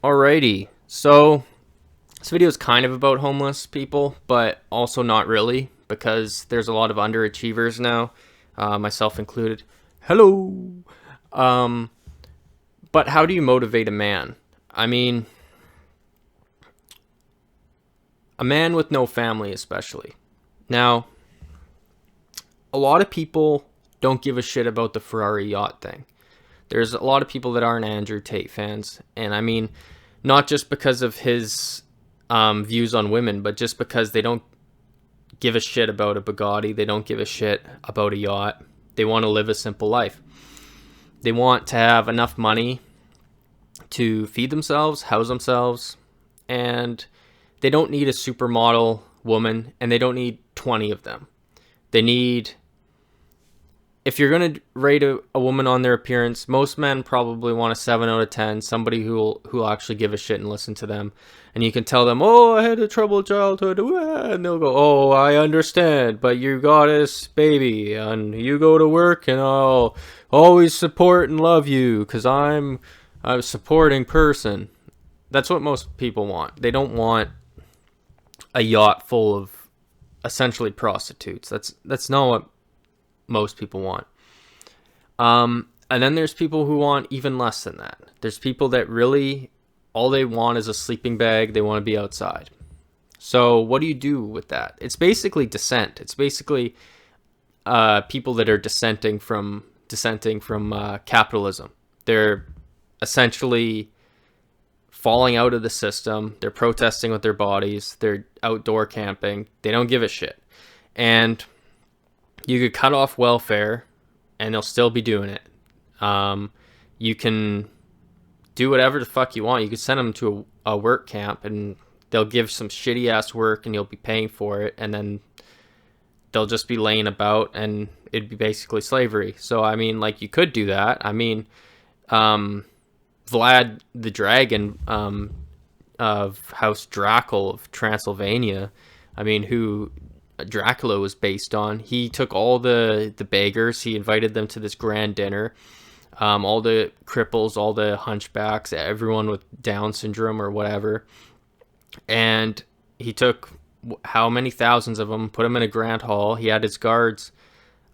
Alrighty, so this video is kind of about homeless people, but also not really, because there's a lot of underachievers now, myself included. Hello! Um, but how do you motivate a man? I mean, a man with no family, especially. Now, a lot of people don't give a shit about the Ferrari yacht thing. There's a lot of people that aren't Andrew Tate fans, and I mean, not just because of his views on women, but just because they don't give a shit about a Bugatti. They don't give a shit about a yacht. They want to live a simple life. They want to have enough money to feed themselves, house themselves, and they don't need a supermodel woman, and they don't need 20 of them. They need, if you're going to rate a woman on their appearance, most men probably want a 7 out of 10, somebody who'll actually give a shit and listen to them. And you can tell them, oh, I had a troubled childhood, and they'll go, oh, I understand, but you got us, baby, and you go to work, and I'll always support and love you, because I'm a supporting person. That's what most people want. They don't want a yacht full of essentially prostitutes. That's not what most people want. And then there's people who want even less than that. There's people that really, all they want is a sleeping bag. They want to be outside. So what do you do with that? It's basically dissent. It's basically people that are dissenting from capitalism. They're essentially falling out of the system. They're protesting with their bodies. They're outdoor camping. They don't give a shit. And you could cut off welfare and they'll still be doing it. You can do whatever the fuck you want. You could send them to a work camp and they'll give some shitty ass work and you'll be paying for it. And then they'll just be laying about and it'd be basically slavery. So, I mean, like, you could do that. I mean, Vlad the Dragon of House Drakel of Transylvania, I mean, who Dracula was based on, he took all the beggars, he invited them to this grand dinner, all the cripples, all the hunchbacks, everyone with Down syndrome or whatever, and he took how many thousands of them, put them in a grand hall. He had his guards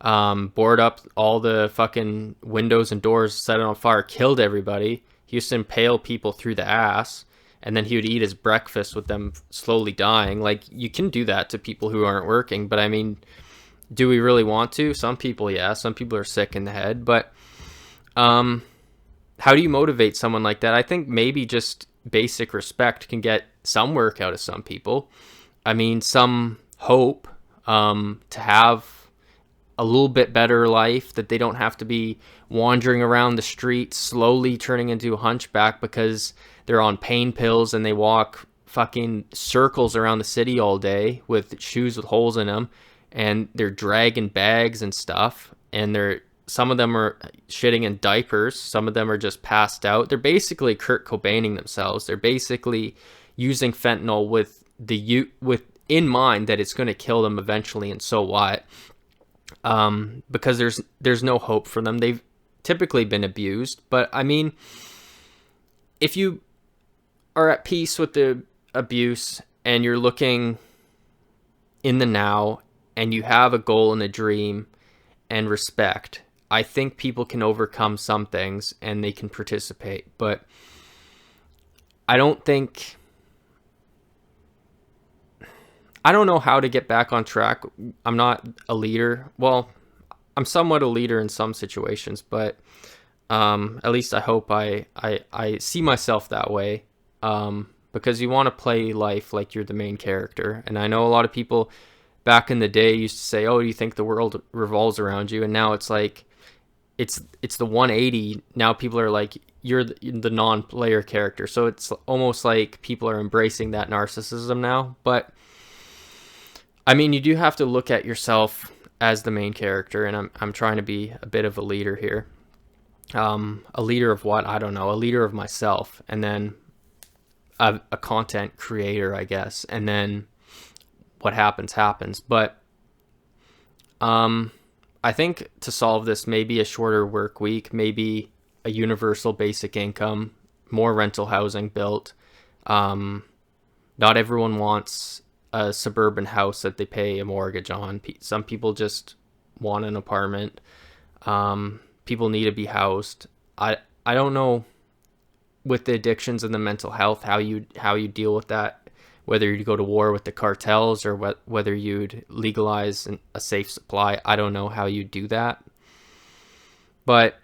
board up all the fucking windows and doors, set it on fire, killed everybody. He used to impale people through the ass, and then he would eat his breakfast with them slowly dying. Like, you can do that to people who aren't working, but I mean, do we really want to? Some people, yeah. Some people are sick in the head, but how do you motivate someone like that? I think maybe just basic respect can get some work out of some people. I mean, some hope to have a little bit better life, that they don't have to be wandering around the streets slowly turning into a hunchback because they're on pain pills and they walk fucking circles around the city all day with shoes with holes in them, and they're dragging bags and stuff, and some of them are shitting in diapers, some of them are just passed out. They're basically Kurt Cobaining themselves. They're basically using fentanyl with in mind that it's going to kill them eventually, and so what? Because there's no hope for them. They've typically been abused, but I mean, if you are at peace with the abuse and you're looking in the now and you have a goal and a dream and respect, I think people can overcome some things and they can participate. But I don't know how to get back on track. I'm not a leader. Well, I'm somewhat a leader in some situations, but at least I hope I see myself that way, because you want to play life like you're the main character. And I know a lot of people back in the day used to say, oh, do you think the world revolves around you? And now it's like, it's the 180. Now people are like, you're the non-player character. So it's almost like people are embracing that narcissism now. But I mean, you do have to look at yourself as the main character, and I'm trying to be a bit of a leader here. A leader of what? I don't know. A leader of myself, and then a content creator, I guess, and then what happens. But I think to solve this, maybe a shorter work week, maybe a universal basic income, more rental housing built. Not everyone wants a suburban house that they pay a mortgage on. Some people just want an apartment. People need to be housed. I don't know, with the addictions and the mental health, how you deal with that, whether you go to war with the cartels or whether you'd legalize a safe supply. I don't know how you do that. But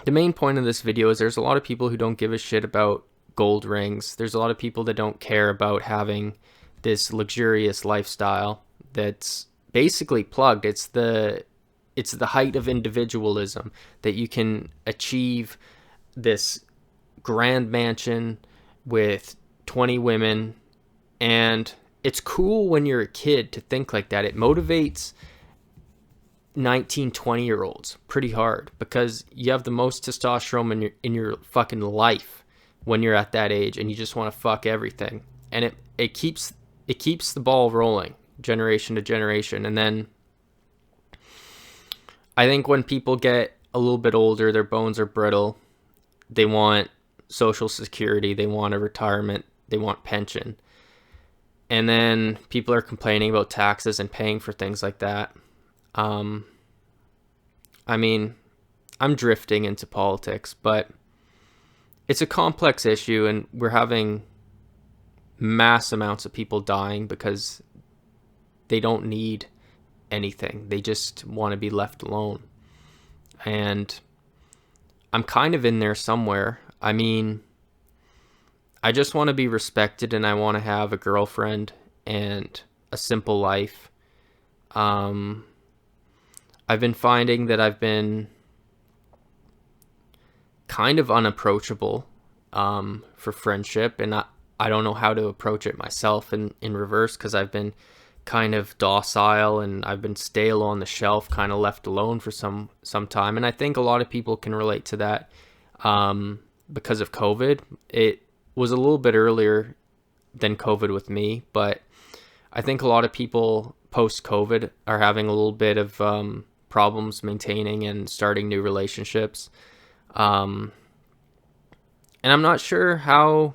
the main point of this video is there's a lot of people who don't give a shit about gold rings. There's a lot of people that don't care about having this luxurious lifestyle that's basically plugged. It's the height of individualism that you can achieve this grand mansion with 20 women, and it's cool when you're a kid to think like that. It motivates 19, 20-year-olds pretty hard because you have the most testosterone in your fucking life when you're at that age, and you just want to fuck everything. And it keeps the ball rolling generation to generation. And then I think when people get a little bit older, their bones are brittle. They want social security, they want a retirement, they want pension. And then people are complaining about taxes and paying for things like that. I mean, I'm drifting into politics, but it's a complex issue, and we're having mass amounts of people dying because they don't need anything. They just want to be left alone. And I'm kind of in there somewhere. I mean, I just want to be respected, and I want to have a girlfriend and a simple life. I've been finding that I've been kind of unapproachable for friendship, and I don't know how to approach it myself in reverse, because I've been kind of docile and I've been stale on the shelf, kind of left alone for some time. And I think a lot of people can relate to that because of COVID. It was a little bit earlier than COVID with me, but I think a lot of people post-COVID are having a little bit of problems maintaining and starting new relationships. And I'm not sure how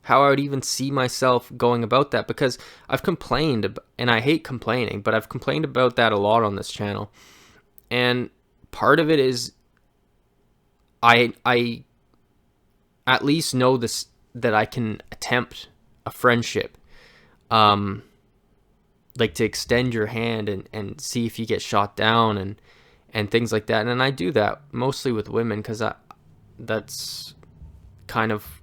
I would even see myself going about that, because I've complained, and I hate complaining, but I've complained about that a lot on this channel. And part of it is I at least know this, that I can attempt a friendship, like to extend your hand and see if you get shot down and things like that. And I do that mostly with women, because that's kind of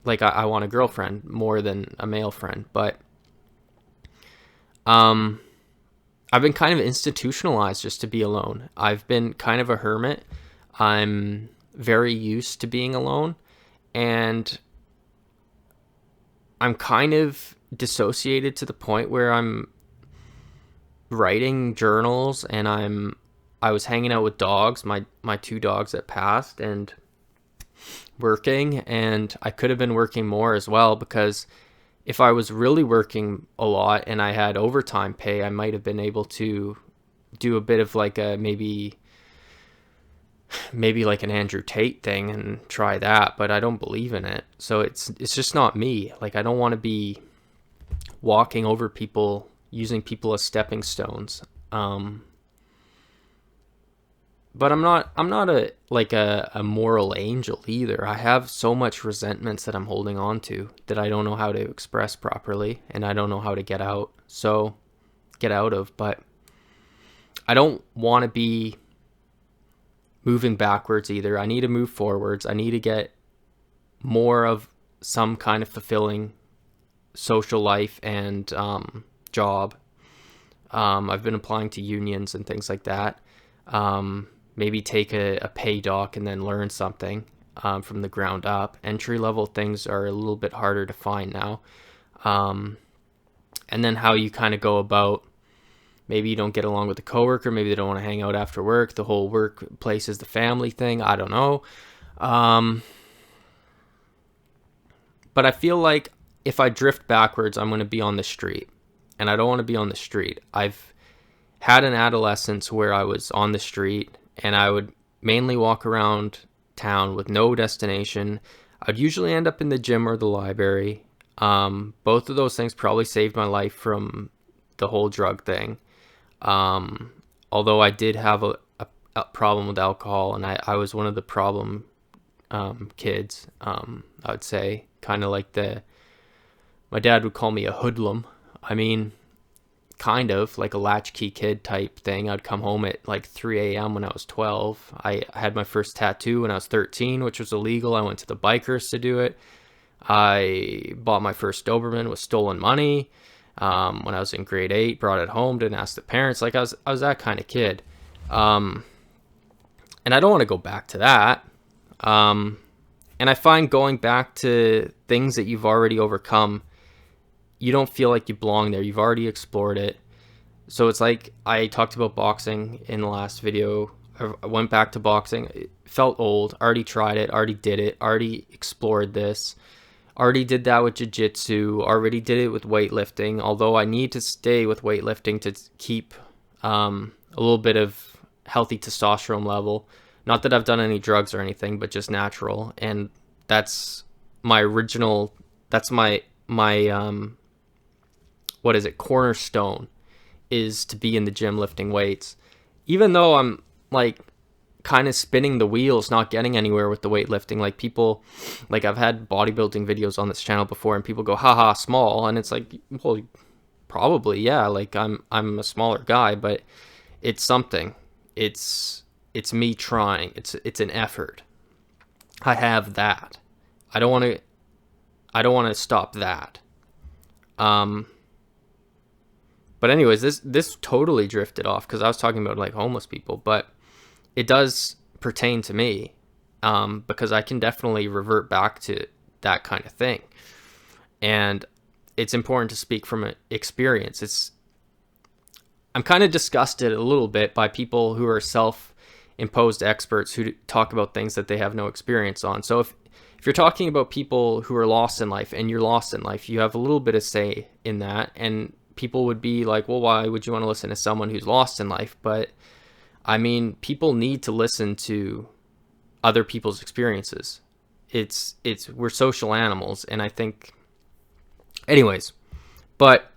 like I want a girlfriend more than a male friend. But I've been kind of institutionalized just to be alone. I've been kind of a hermit. I'm very used to being alone, and I'm kind of dissociated to the point where I'm writing journals, and I was hanging out with dogs, my two dogs that passed, and working, and I could have been working more as well, because if I was really working a lot and I had overtime pay, I might have been able to do a bit of like a maybe like an Andrew Tate thing and try that, but I don't believe in it. So it's just not me. Like, I don't want to be walking over people, using people as stepping stones. But I'm not a moral angel either. I have so much resentments that I'm holding on to that I don't know how to express properly, and I don't know how to get out of. But I don't want to be moving backwards either. I need to move forwards. I need to get more of some kind of fulfilling social life and job. I've been applying to unions and things like that. Maybe take a pay doc and then learn something from the ground up. Entry level things are a little bit harder to find now. And then how you kind of go about, maybe you don't get along with a coworker, maybe they don't want to hang out after work. The whole workplace is the family thing. I don't know. But I feel like if I drift backwards, I'm going to be on the street. And I don't want to be on the street. I've had an adolescence where I was on the street, and I would mainly walk around town with no destination, I'd usually end up in the gym or the library. Both of those things probably saved my life from the whole drug thing. Although I did have a problem with alcohol, and I was one of the problem kids. I would say kind of like my dad would call me a hoodlum. I mean, kind of like a latchkey kid type thing. I'd come home at like 3 a.m. when I was 12. I had my first tattoo when I was 13, which was illegal. I went to the bikers to do it. I bought my first Doberman with stolen money when I was in grade 8. Brought it home, didn't ask the parents. Like I was that kind of kid. And I don't want to go back to that. And I find going back to things that you've already overcome, you don't feel like you belong there. You've already explored it. So it's like I talked about boxing in the last video. I went back to boxing. It felt old. Already tried it. Already did it. Already explored this. Already did that with jiu-jitsu. Already did it with weightlifting. Although I need to stay with weightlifting to keep a little bit of healthy testosterone level. Not that I've done any drugs or anything, but just natural. And that's my original, that's my what is it, cornerstone, is to be in the gym lifting weights. Even though I'm like kind of spinning the wheels, not getting anywhere with the weightlifting. Like people, like I've had bodybuilding videos on this channel before and people go, haha, small. And it's like, well, probably, yeah, like I'm a smaller guy, but it's something. It's me trying. It's an effort. I have that. I don't want to stop that. But anyways, this totally drifted off because I was talking about like homeless people, but it does pertain to me, because I can definitely revert back to that kind of thing. And it's important to speak from experience. I'm kind of disgusted a little bit by people who are self-imposed experts who talk about things that they have no experience on. So if you're talking about people who are lost in life and you're lost in life, you have a little bit of say in that. And people would be like, well, why would you want to listen to someone who's lost in life? But I mean, people need to listen to other people's experiences. We're social animals. And I think, anyways, but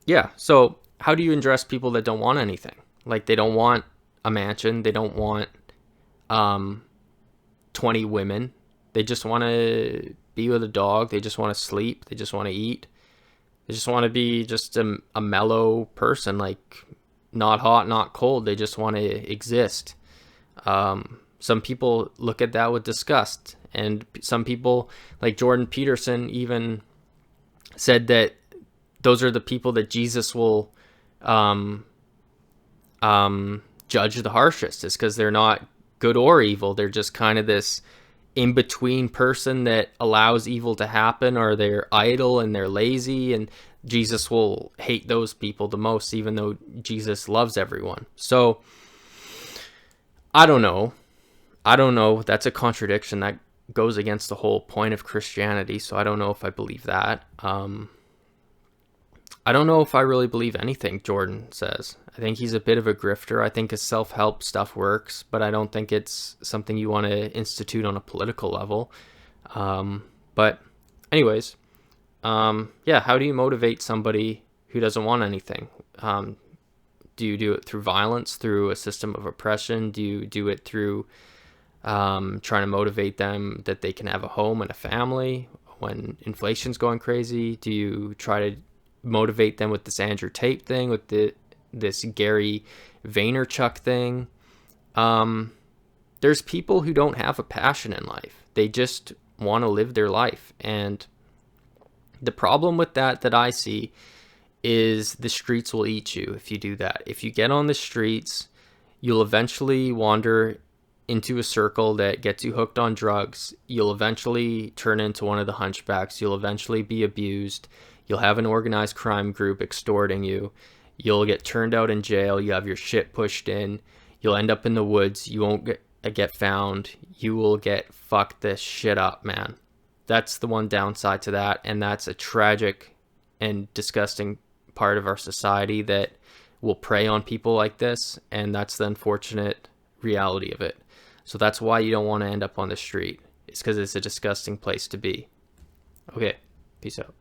yeah. So how do you address people that don't want anything? Like they don't want a mansion. They don't want 20 women. They just want to be with a dog. They just want to sleep. They just want to eat. They just want to be just a mellow person, like not hot, not cold. They just want to exist. Some people look at that with disgust. And some people, like Jordan Peterson, even said that those are the people that Jesus will judge the harshest, is because they're not good or evil. They're just kind of this in-between person that allows evil to happen, or they're idle and they're lazy, and Jesus will hate those people the most, even though Jesus loves everyone. So I don't know. That's a contradiction that goes against the whole point of Christianity. So I don't know if I believe that. I don't know if I really believe anything Jordan says. I think he's a bit of a grifter. I think his self-help stuff works, but I don't think it's something you want to institute on a political level. But anyways, yeah, how do you motivate somebody who doesn't want anything? Do you do it through violence, through a system of oppression? Do you do it through trying to motivate them that they can have a home and a family when inflation's going crazy? Do you try to motivate them with this Andrew Tate thing, with this Gary Vaynerchuk thing? There's people who don't have a passion in life. They just want to live their life. And the problem with that I see is the streets will eat you if you do that. If you get on the streets, you'll eventually wander into a circle that gets you hooked on drugs. You'll eventually turn into one of the hunchbacks. You'll eventually be abused. You'll have an organized crime group extorting you. You'll get turned out in jail. You have your shit pushed in. You'll end up in the woods. You won't get found. You will get fucked this shit up, man. That's the one downside to that. And that's a tragic and disgusting part of our society that will prey on people like this. And that's the unfortunate reality of it. So that's why you don't want to end up on the street. It's because it's a disgusting place to be. Okay, peace out.